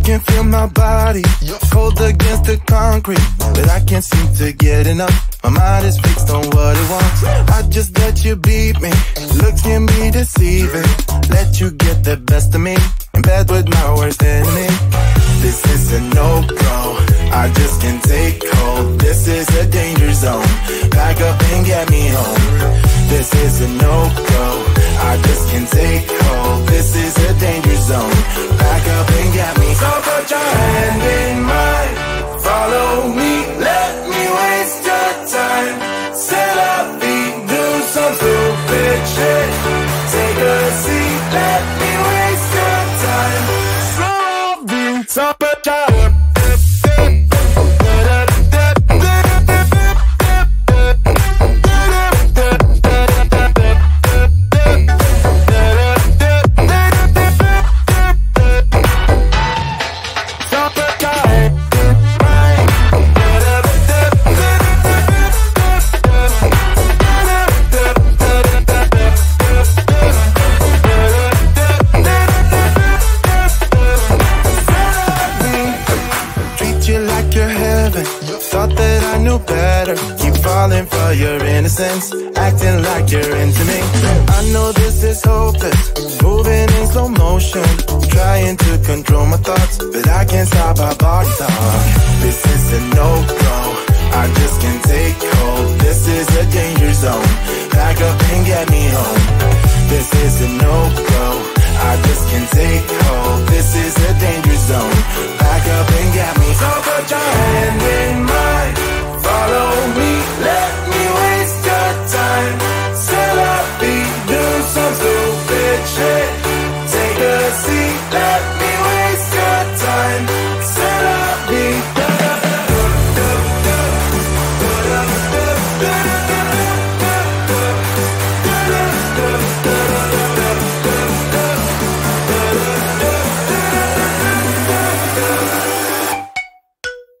can feel my body cold against the concrete, but I can't seem to get enough. My mind is fixed on what it wants. I just let you beat me. Looks can be deceiving. Let you get the best of me in bed with my worst enemy. This is a no-go. I just can't take hold. This is a danger zone. Back up and get me home. This is a no-go. I just can't take hold. This is a danger zone. Back up and get me. So put your hand in mine. Follow me. Let me waste your time. Set up feet. Do some stupid shit. Take a seat. Let me waste your time. So put your for your innocence, acting like you're into me. I know this is hopeless, moving in slow motion, trying to control my thoughts, but I can't stop our body talk. This is a no-go, I just can't take hold. This is a danger zone, back up and get me home. This is a no-go, I just can't take hold. This is a danger zone, back up and get me. So put your hand in mine, follow me, let me waste your time. Set up beat, do some stupid shit. Take a seat, let me waste your time. Set up beat.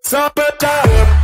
Summertime.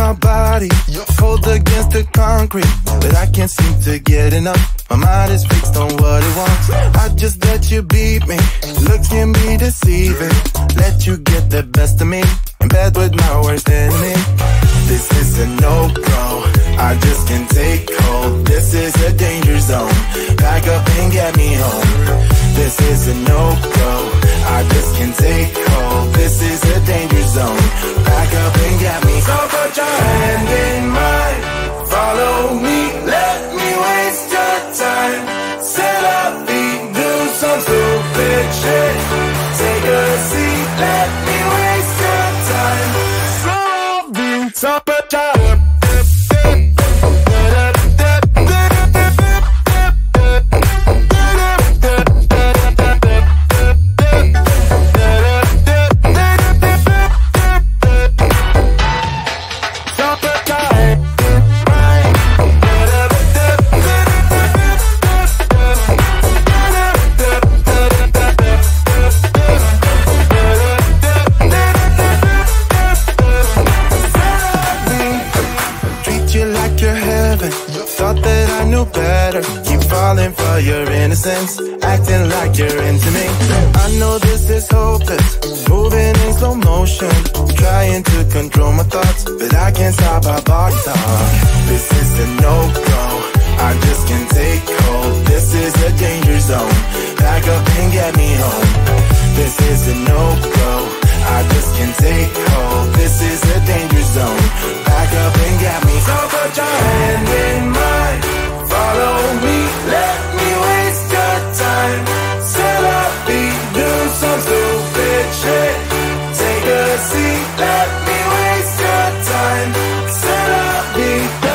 my body, cold against the concrete, but I can't seem to get enough. My mind is fixed on what it wants. I just let you beat me, looks can be deceiving. Let you get the best of me, in bed with my worst enemy. This is a no-go, I just can't take hold. This is a danger zone, back up and get me home. This is a no-go, I just can't take hold. This is a danger zone, back up and get me. So put your hand in mine, follow me, let me waste your time. Set up feet, do some stupid shit. Take a seat, let me waste your time. So put your for your innocence, acting like you're into me. I know this is hopeless, moving in slow motion, trying to control my thoughts, but I can't stop our body talk. This is a no-go, I just can't take hold. This is a danger zone, back up and get me home. This is a no-go, I just can't take hold. This is a danger zone, back up and get me. So put your hand in mine, follow me, let me waste your time. Set up beat, do some stupid shit. Take a seat, let me waste your time. Set up beat.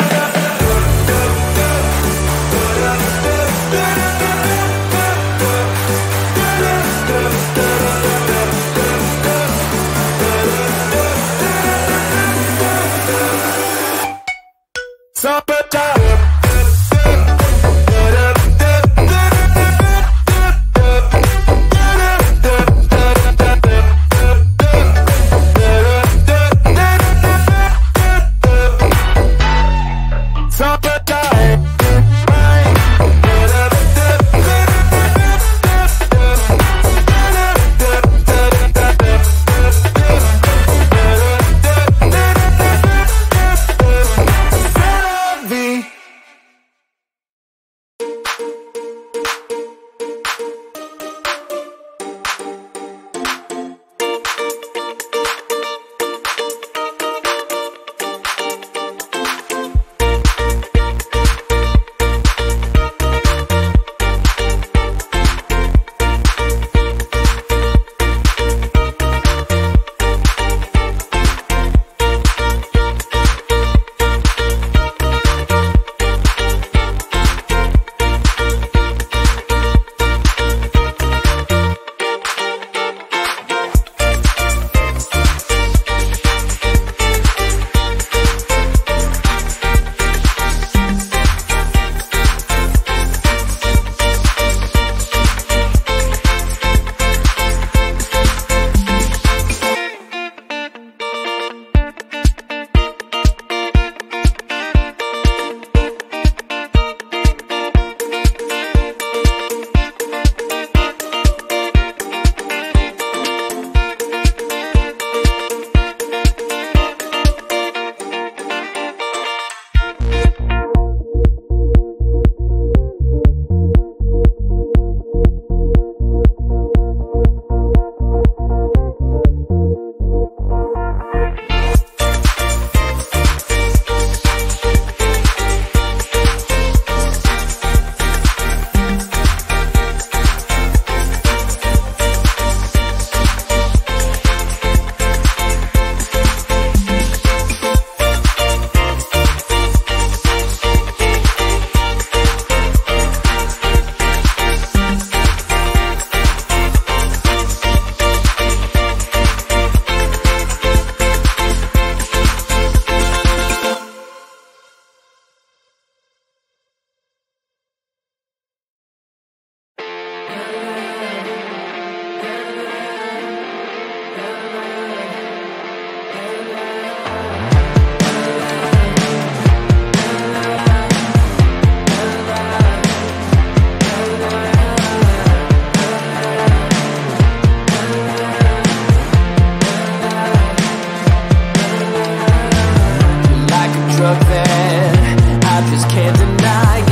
tonight.